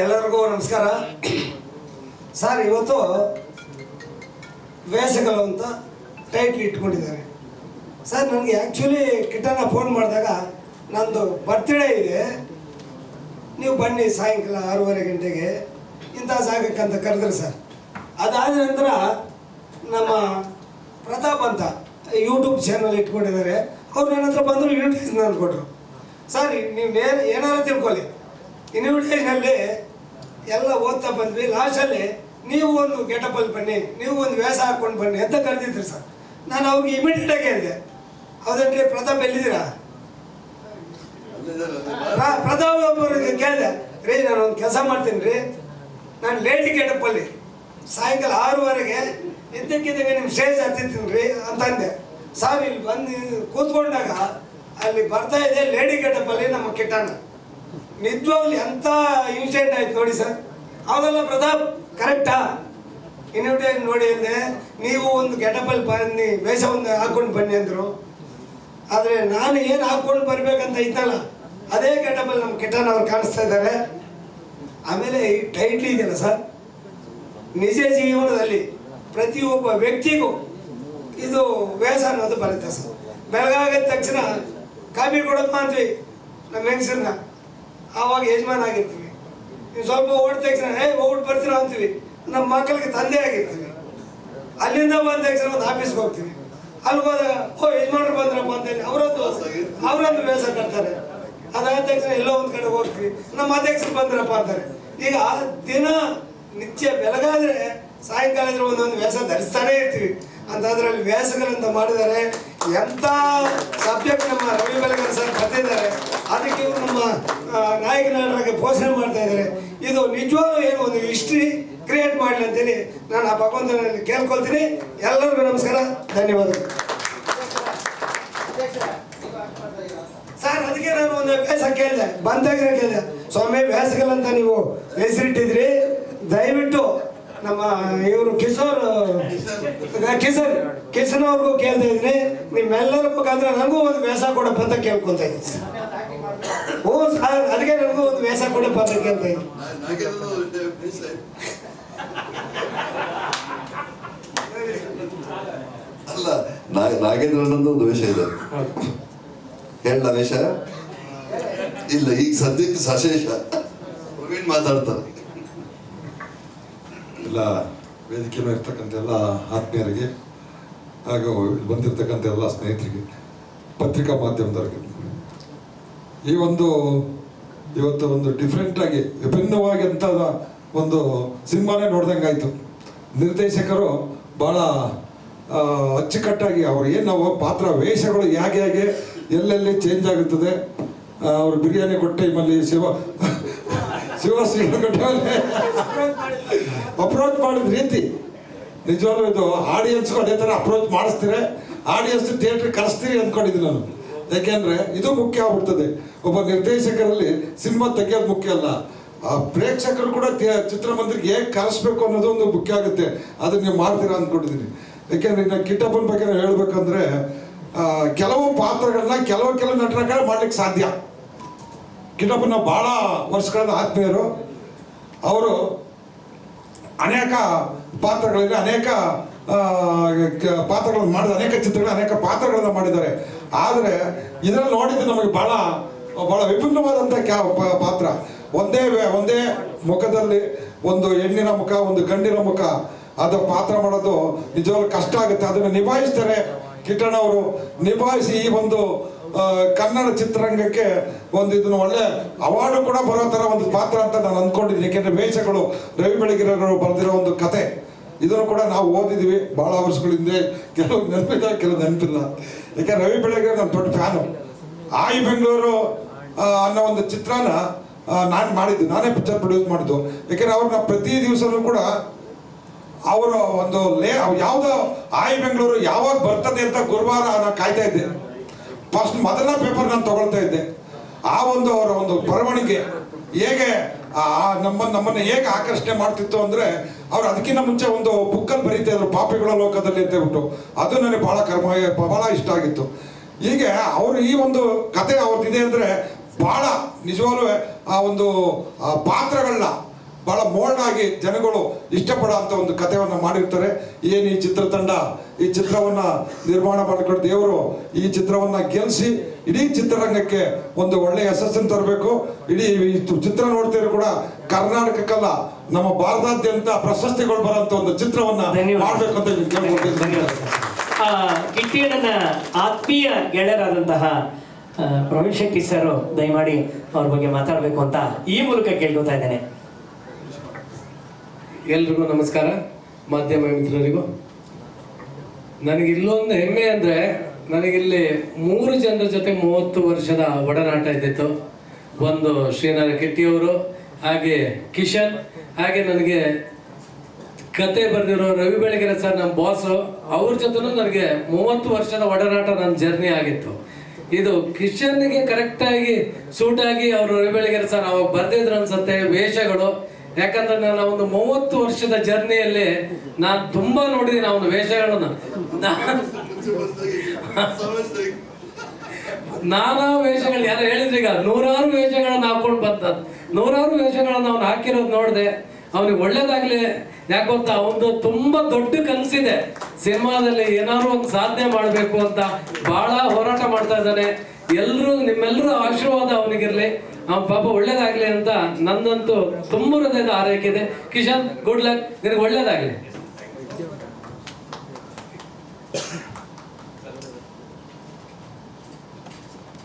ಎಲ್ಲರಿಗೂ ನಮಸ್ಕಾರ ಸರ್. ಇವತ್ತು ವೇಷಗಳು ಅಂತ ಟೈಟ್ಲ್ ಇಟ್ಕೊಂಡಿದ್ದಾರೆ ಸರ್. ನನಗೆ ಆ್ಯಕ್ಚುಲಿ ಕಿಟ್ಟನ ಫೋನ್ ಮಾಡಿದಾಗ ನಂದು ಬರ್ತ್ಡೇ ಇದೆ, ನೀವು ಬನ್ನಿ ಸಾಯಂಕಾಲ 6:30 ಗಂಟೆಗೆ ಇಂಥ ಜಾಗಕ್ಕಂತ ಕರೆದ್ರು ಸರ್. ಅದಾದ ನಂತರ ನಮ್ಮ ಪ್ರತಾಪ್ ಅಂತ ಯೂಟ್ಯೂಬ್ ಚಾನಲ್ ಇಟ್ಕೊಂಡಿದ್ದಾರೆ, ಅವ್ರು ನನ್ನ ಹತ್ರ ಬಂದರು, ಇನ್ವಿಟೇಷನ್ ನಾನು ಕೊಟ್ಟರು. ಸರ್ ನೀವು ಏನಾದ್ರು ತಿಳ್ಕೊಳ್ಳಿ, ಇನ್ವಿಟೇಷನಲ್ಲಿ ಎಲ್ಲ ಓದ್ತಾ ಬಂದ್ವಿ. ಲಾಸ್ಟಲ್ಲಿ ನೀವು ಒಂದು ಗೆಟಪಲ್ಲಿ ಬನ್ನಿ, ನೀವು ಒಂದು ವೇಷ ಹಾಕ್ಕೊಂಡು ಬನ್ನಿ ಅಂತ ಕರೆದಿದ್ರು ಸರ್. ನಾನು ಅವ್ರಿಗೆ ಇಮಿಡಿಯೇಟಾಗಿ ಹೇಳಿದೆ, ಹೌದೇನ್ರಿ ಪ್ರತಾಪ್ ಎಲ್ಲಿದ್ದೀರಾ? ಪ್ರತಾಪ್ ಒಬ್ಬರಿಗೆ ಕೇಳಿದೆ, ರೀ ನಾನು ಒಂದು ಕೆಲಸ ಮಾಡ್ತೀನಿ ರೀ, ನಾನು ಲೇಡಿ ಗೆಟಪಲ್ಲಿ ಸಾಯಂಕಾಲ 6:30ಗೆ ಇದ್ದಕ್ಕಿದ್ದಂಗೆ ನಿಮ್ಮ ಸ್ಟೇಜ್ ಹತ್ತಿರ್ತೀನಿ ರೀ ಅಂತಂದೆ. ಸರ್ ಇಲ್ಲಿ ಬಂದು ಕೂತ್ಕೊಂಡಾಗ ಅಲ್ಲಿ ಬರ್ತಾ ಇದೆ ಲೇಡಿ ಗೆಟಪಲ್ಲಿ ನಮ್ಮ ಕಿಟ್ಟನ. ನಿಜವಾಗ್ಲಿ ಎಂಥ ಇನ್ಸಿಡೆಂಟ್ ಆಯ್ತು ನೋಡಿ ಸರ್. ಅವಾಗೆಲ್ಲ ಪ್ರತಾಪ್ ಕರೆಕ್ಟಾ ಇನ್ವಿಟೇಷನ್ ನೋಡಿ ಅಂದೆ, ನೀವು ಒಂದು ಗೆಟಪಲ್ಲಿ ಬನ್ನಿ, ವೇಷ ಒಂದು ಹಾಕ್ಕೊಂಡು ಬನ್ನಿ ಅಂದರು. ಆದರೆ ನಾನು ಏನು ಹಾಕ್ಕೊಂಡು ಬರ್ಬೇಕಂತ ಇದ್ದಲ್ಲ ಅದೇ ಗೆಟಪಲ್ಲಿ ನಮ್ಮ ಕಿಟ್ಟನ ಅವ್ರು ಕಾಣಿಸ್ತಾ ಇದ್ದಾರೆ. ಆಮೇಲೆ ಈ ಟೈಟ್ಲ್ ಇದೆಯಲ್ಲ ಸರ್, ನಿಜ ಜೀವನದಲ್ಲಿ ಪ್ರತಿಯೊಬ್ಬ ವ್ಯಕ್ತಿಗೂ ಇದು ವೇಷ ಅನ್ನೋದು ಬರುತ್ತೆ ಸರ್. ಬೆಳಗಾಗಿದ ತಕ್ಷಣ ಕಾಫಿ ಕೊಡಪ್ಪ ಅಂತೀವಿ ನಮ್ಮ ಹೆಂಗಸರನ್ನ, ಆವಾಗ ಯಜಮಾನ ಆಗಿರ್ತೀವಿ. ನೀವು ಸ್ವಲ್ಪ ಓಡಿದ ತಕ್ಷಣ ಹೋಗ್ಬಿಟ್ಟು ಬರ್ತೀರ ಅಂತೀವಿ, ನಮ್ಮ ಮಕ್ಕಳಿಗೆ ತಂದೆ ಆಗಿರ್ತೀವಿ. ಅಲ್ಲಿಂದ ಬಂದ ತಕ್ಷಣ ಒಂದು ಆಫೀಸ್ಗೆ ಹೋಗ್ತೀವಿ, ಅಲ್ಲಿಗೆ ಹೋದಾಗ ಯಜಮಾನರು ಬಂದ್ರಪ್ಪ ಅಂತೇಳಿ ಅವರೊಂದು ವೇಷ ಕಟ್ತಾರೆ. ಅದಾದ ತಕ್ಷಣ ಎಲ್ಲೋ ಒಂದು ಕಡೆ ಹೋಗ್ತೀವಿ, ನಮ್ಮ ಅಧ್ಯಕ್ಷರು ಬಂದ್ರಪ್ಪ ಅಂತಾರೆ. ಈಗ ದಿನ ನಿತ್ಯ ಬೆಳಗಾದ್ರೆ ಸಾಯಂಕಾಲ ಇದ್ರೆ ಒಂದೊಂದು ವೇಷ ಧರಿಸ್ತಾನೇ ಇರ್ತೀವಿ. ಅಂತದ್ರಲ್ಲಿ ವೇಷಗಳಂತ ಮಾಡಿದ್ದಾರೆ. ಎಂಥ ಸಬ್ಜೆಕ್ಟ್ ನಮ್ಮ ರವಿ ಬೆಳಗಾವಿ ಸರ್ ಬರ್ತಿದ್ದಾರೆ, ಅದಕ್ಕೆ ಇವರು ನಮ್ಮ ನಾಯಕ ನಟರಾಗಿ ಪೋಷಣೆ ಮಾಡ್ತಾ ಇದ್ದಾರೆ. ಇದು ನಿಜವಾಗ್ಲೂ ಏನು ಒಂದು ಹಿಸ್ಟ್ರಿ ಕ್ರಿಯೇಟ್ ಮಾಡಲಿ ಅಂತೇಳಿ ನಾನು ಆ ಭಗವಂತನಲ್ಲಿ ಕೇಳ್ಕೊಳ್ತೀನಿ. ಎಲ್ಲರಿಗೂ ನಮಸ್ಕಾರ, ಧನ್ಯವಾದಗಳು ಸರ್. ಅದಕ್ಕೆ ನಾನು ಒಂದು ವೇಷ ಕೇಳಿದೆ, ಬಂದಾಗ ಕೇಳಿದೆ, ಸ್ವಾಮಿ ವೇಷಗಳಂತ ನೀವು ಹೆಸರಿಟ್ಟಿದ್ರಿ, ದಯವಿಟ್ಟು ನಮ್ಮ ಇವರು ಕಿಶನ್ ಅವ್ರಿಗೂ ಕೇಳ್ತಾ ಇದ್ದೀನಿ, ನಿಮ್ಮೆಲ್ಲರ ಮುಖಾಂತರ ನನಗೂ ಒಂದು ವೇಷ ಕೊಡಪ್ಪ ಅಂತ ಕೇಳ್ಕೊತ ಇದ್ದೀನಿ. ಹ್ಞೂ ಸರ್, ಅದಕ್ಕೆ ನನಗೂ ಒಂದು ವೇಷ ಕೊಡಪ್ಪ ಅಂತ ಕೇಳ್ತಾ ಇದ್ದೀನಿ. ಅಲ್ಲ, ನಾಗೇಂದ್ರನಂದು ಒಂದು ವೇಷ ಇದೆ, ಹೇಳ ವೇಷ ಇಲ್ಲ ಈಗ ಸದ್ಯಕ್ಕೆ ಸಶೇಷ ಪ್ರವೀಣ್ ಮಾತಾಡ್ತಾರೆ. ಎಲ್ಲ ವೇದಿಕೆ ಮೇಲೆ ಇರ್ತಕ್ಕಂಥ ಎಲ್ಲ ಆತ್ಮೀಯರಿಗೆ ಹಾಗೂ ಇಲ್ಲಿ ಬಂದಿರತಕ್ಕಂಥ ಎಲ್ಲ ಸ್ನೇಹಿತರಿಗೆ, ಪತ್ರಿಕಾ ಮಾಧ್ಯಮದವರಿಗೆ, ಈ ಒಂದು ಇವತ್ತು ಒಂದು ಡಿಫ್ರೆಂಟಾಗಿ ವಿಭಿನ್ನವಾಗಿ ಅಂತ ಒಂದು ಸಿನಿಮಾನೇ ನೋಡ್ದಂಗೆ ಆಯಿತು. ನಿರ್ದೇಶಕರು ಭಾಳ ಅಚ್ಚುಕಟ್ಟಾಗಿ ಅವ್ರು ಏನು ನಾವು ಪಾತ್ರ ವೇಷಗಳು ಹೇಗೆ ಎಲ್ಲೆಲ್ಲಿ ಚೇಂಜ್ ಆಗುತ್ತದೆ. ಅವರು ಬಿರಿಯಾನಿ ಕೊಟ್ಟ ಟೈಮಲ್ಲಿ ಶಿವಶ್ರೀ ಅಪ್ರೋಚ್ ಮಾಡಿದ ರೀತಿ ನಿಜವಾಗ್ಲೂ ಇದು ಆಡಿಯನ್ಸ್ಗೂ ಅದೇ ಥರ ಅಪ್ರೋಚ್ ಮಾಡಿಸ್ತೀರಿ, ಆಡಿಯನ್ಸ್ ಥಿಯೇಟ್ರಿಗೆ ಕರೆಸ್ತೀರಿ ಅಂದ್ಕೊಂಡಿದ್ದೀನಿ ನಾನು. ಯಾಕೆಂದರೆ ಇದು ಮುಖ್ಯ ಆಗ್ಬಿಡ್ತದೆ. ಒಬ್ಬ ನಿರ್ದೇಶಕರಲ್ಲಿ ಸಿನಿಮಾ ತೆಗಿಯೋದು ಮುಖ್ಯ ಅಲ್ಲ, ಆ ಪ್ರೇಕ್ಷಕರು ಕೂಡ ಚಿತ್ರಮಂದಿರಿಗೆ ಹೇಗೆ ಕರೆಸ್ಬೇಕು ಅನ್ನೋದು ಒಂದು ಮುಖ್ಯ ಆಗುತ್ತೆ. ಅದನ್ನು ನೀವು ಮಾಡ್ತೀರಾ ಅಂದ್ಕೊಂಡಿದ್ದೀನಿ. ಯಾಕೆಂದರೆ ಇನ್ನು ಕಿಟ್ಟಪ್ಪನ ಬಗ್ಗೆ ನಾವು ಹೇಳ್ಬೇಕಂದ್ರೆ ಕೆಲವು ಪಾತ್ರಗಳನ್ನ ಕೆಲವು ನಟರಾಗ ಮಾಡ್ಲಿಕ್ಕೆ ಸಾಧ್ಯ. ಕಿಟ್ಟಪ್ಪನ ಭಾಳ ವರ್ಷಗಳ ಆತ್ಮೀಯರು, ಅವರು ಅನೇಕ ಪಾತ್ರಗಳಲ್ಲಿ ಅನೇಕ ಪಾತ್ರಗಳನ್ನು ಮಾಡಿದ, ಅನೇಕ ಚಿತ್ರಗಳು ಅನೇಕ ಪಾತ್ರಗಳನ್ನು ಮಾಡಿದ್ದಾರೆ. ಆದರೆ ಇದರಲ್ಲಿ ನೋಡಿದ್ದು ನಮಗೆ ಭಾಳ ವಿಭಿನ್ನವಾದಂಥ ಪಾತ್ರ. ಒಂದೇ ಮುಖದಲ್ಲಿ ಒಂದು ಹೆಣ್ಣಿನ ಮುಖ, ಒಂದು ಗಂಡಿನ ಮುಖ, ಅದು ಪಾತ್ರ ಮಾಡೋದು ನಿಜವಾಗ್ಲೂ ಕಷ್ಟ ಆಗುತ್ತೆ. ಅದನ್ನು ನಿಭಾಯಿಸ್ತಾರೆ ಕಿಟ್ಟಣ್ಣ ಅವರು. ನಿಭಾಯಿಸಿ ಈ ಒಂದು ಕನ್ನಡ ಚಿತ್ರರಂಗಕ್ಕೆ ಒಂದು ಇದನ್ನು ಒಳ್ಳೆ ಅವಾರ್ಡು ಕೂಡ ಬರೋ ಥರ ಒಂದು ಪಾತ್ರ ಅಂತ ನಾನು ಅಂದ್ಕೊಂಡಿದ್ದೀನಿ. ಯಾಕೆಂದರೆ ವೇಷಗಳು ರವಿ ಬೆಳಗೆರೆಯವರು ಬರೆದಿರೋ ಒಂದು ಕತೆ, ಇದನ್ನು ಕೂಡ ನಾವು ಓದಿದ್ದೀವಿ ಭಾಳ ವರ್ಷಗಳಿಂದ. ಕೆಲವು ನೆನಪಿಲ್ಲ, ಕೆಲವು ನೆನಪಿಲ್ಲ. ಯಾಕೆಂದ್ರೆ ರವಿ ಬೆಳಗೆರೆ ನನ್ನ ದೊಡ್ಡ ಫ್ಯಾನು. ಆಯಿ ಬೆಂಗಳೂರು ಅನ್ನೋ ಒಂದು ಚಿತ್ರನ ನಾನು ಮಾಡಿದ್ದು, ನಾನೇ ಪಿಕ್ಚರ್ ಪ್ರೊಡ್ಯೂಸ್ ಮಾಡಿದ್ದು. ಯಾಕೆಂದರೆ ಅವ್ರನ್ನ ಪ್ರತಿ ದಿವಸನೂ ಕೂಡ ಅವರು ಒಂದು ಯಾವುದೋ ಆಯಿ ಬೆಂಗಳೂರು ಯಾವಾಗ ಬರ್ತದೆ ಅಂತ ಗುರುವಾರ ನಾನು ಕಾಯ್ತಾ ಇದ್ದೆ. ಫಸ್ಟ್ ಮೊದಲ ಪೇಪರ್ ನಾನು ತಗೊಳ್ತಾ ಇದ್ದೆ. ಆ ಒಂದು ಅವರ ಒಂದು ಬರವಣಿಗೆ ಹೇಗೆ ನಮ್ಮನ್ನು ಹೇಗೆ ಆಕರ್ಷಣೆ ಮಾಡ್ತಿತ್ತು ಅಂದರೆ, ಅವ್ರು ಅದಕ್ಕಿಂತ ಮುಂಚೆ ಒಂದು ಬುಕ್ಕಲ್ಲಿ ಬರೀತಾ ಇದ್ರು, ಪಾಪಿಗಳ ಲೋಕದಲ್ಲಿ ಅಂತ ಹೇಳ್ಬಿಟ್ಟು. ಅದು ನನಗೆ ಭಾಳ ಇಷ್ಟ ಆಗಿತ್ತು. ಹೀಗೆ ಅವರು ಈ ಒಂದು ಕತೆ ಅವ್ರದ್ದಿದೆ ಅಂದರೆ ಭಾಳ ನಿಜವಾಗ್ಲೂ ಆ ಒಂದು ಪಾತ್ರಗಳನ್ನ ಭಾಳ ಮೋಲ್ಡ್ ಆಗಿ ಜನಗಳು ಇಷ್ಟಪಡೋ ಅಂತ ಒಂದು ಕಥೆಯನ್ನು ಮಾಡಿರ್ತಾರೆ. ಏನು ಈ ಚಿತ್ರತಂಡ ಈ ಚಿತ್ರವನ್ನು ನಿರ್ಮಾಣ ಮಾಡಿಕೊಂಡು ದೇವರು ಈ ಚಿತ್ರವನ್ನು ಗೆಲ್ಲಿಸಿ ಇಡೀ ಚಿತ್ರರಂಗಕ್ಕೆ ಒಂದು ಒಳ್ಳೆಯ ಯಶಸ್ಸನ್ನು ತರಬೇಕು. ಇಡೀ ಚಿತ್ರ ನೋಡ್ತಿದ್ರು ಕೂಡ ಕರ್ನಾಟಕಕ್ಕಲ್ಲ ನಮ್ಮ ಭಾರತಾದ್ಯಂತ ಪ್ರಶಸ್ತಿಗಳು ಬರೋಂಥ ಒಂದು ಚಿತ್ರವನ್ನು ಮಾಡಬೇಕು ಅಂತ ಕೇಳ್ಕೊಳ್ತೀನಿ. ಕಿಟ್ಟಿಯಣ್ಣನ ಆತ್ಮೀಯ ಗೆಳೆಯರಾದಂತಹ ಪ್ರವೀಣ್ ಶೆಟ್ಟಿ ಸರ್ ದಯಮಾಡಿ ಅವ್ರ ಬಗ್ಗೆ ಮಾತಾಡಬೇಕು ಅಂತ ಈ ಮೂಲಕ ಕೇಳ್ಕೊತಾ ಇದ್ದೇನೆ. ಎಲ್ರಿಗೂ ನಮಸ್ಕಾರ, ಮಾಧ್ಯಮ ಮಿತ್ರರಿಗೂ. ನನಗೆ ಇಲ್ಲೊಂದು ಹೆಮ್ಮೆ ಅಂದರೆ, ನನಗಿಲ್ಲಿ 3 ಜನರ ಜೊತೆ 30 ವರ್ಷದ ಒಡನಾಟ ಇದ್ದಿತ್ತು. ಒಂದು ಶ್ರೀನಾರಾಯಣ ಕಿಟ್ಟಿಯವರು, ಹಾಗೆ ಕಿಶನ್, ಹಾಗೆ ನನಗೆ ಕತೆ ಬರೆದಿರೋ ರವಿ ಬೆಳಗೆರೆ ಸರ್ ನಮ್ಮ ಬಾಸು, ಅವ್ರ ಜೊತೆನೂ ನನಗೆ 30 ವರ್ಷದ ಒಡನಾಟ ನನ್ನ ಜರ್ನಿ ಆಗಿತ್ತು. ಇದು ಕಿಶನ್ಗೆ ಕರೆಕ್ಟಾಗಿ ಸೂಟಾಗಿ ಅವರು ರವಿ ಬೆಳಗೆರೆ ಸರ್ ಅವಾಗ ಬರ್ದಿದ್ರು ಅನ್ಸುತ್ತೆ ವೇಷಗಳು. ಯಾಕಂದ್ರೆ ನಾನು ಒಂದು 30 ವರ್ಷದ ಜರ್ನಿಯಲ್ಲಿ ನಾನು ತುಂಬಾ ನೋಡಿದ್ದೀನಿ ಅವನ ವೇಷಗಳನ್ನ. ನಾನಾ ವೇಷಗಳು ಯಾರು ಹೇಳಿದ್ರಿ, ಈಗ 100 ವೇಷಗಳನ್ನ ಹಾಕೊಂಡು ಬಂದ 100 ವೇಷಗಳನ್ನ ಅವ್ನು ಹಾಕಿರೋದು ನೋಡಿದೆ. ಅವನಿಗೆ ಒಳ್ಳೇದಾಗ್ಲಿ. ಯಾಕೊಂತ ಅವನು ತುಂಬಾ ದೊಡ್ಡ ಕನಸಿದೆ, ಸಿನಿಮಾದಲ್ಲಿ ಏನಾದ್ರು ಒಂದು ಸಾಧನೆ ಮಾಡಬೇಕು ಅಂತ ಬಹಳ ಹೋರಾಟ ಮಾಡ್ತಾ ಇದ್ದಾನೆ. ನಿಮ್ಮೆಲ್ಲರೂ ಆಶೀರ್ವಾದ ಅವನಿಗಿರ್ಲಿ, ಅವ್ನ ಪಾಪ ಒಳ್ಳೇದಾಗ್ಲಿ ಅಂತ ನನ್ನಂತೂ ತುಂಬ ಹೃದಯದ ಆರೈಕೆ ಇದೆ. ಕಿಶನ್, ಗುಡ್ ಲಕ್, ನಿನಗೆ ಒಳ್ಳೇದಾಗ್ಲಿ.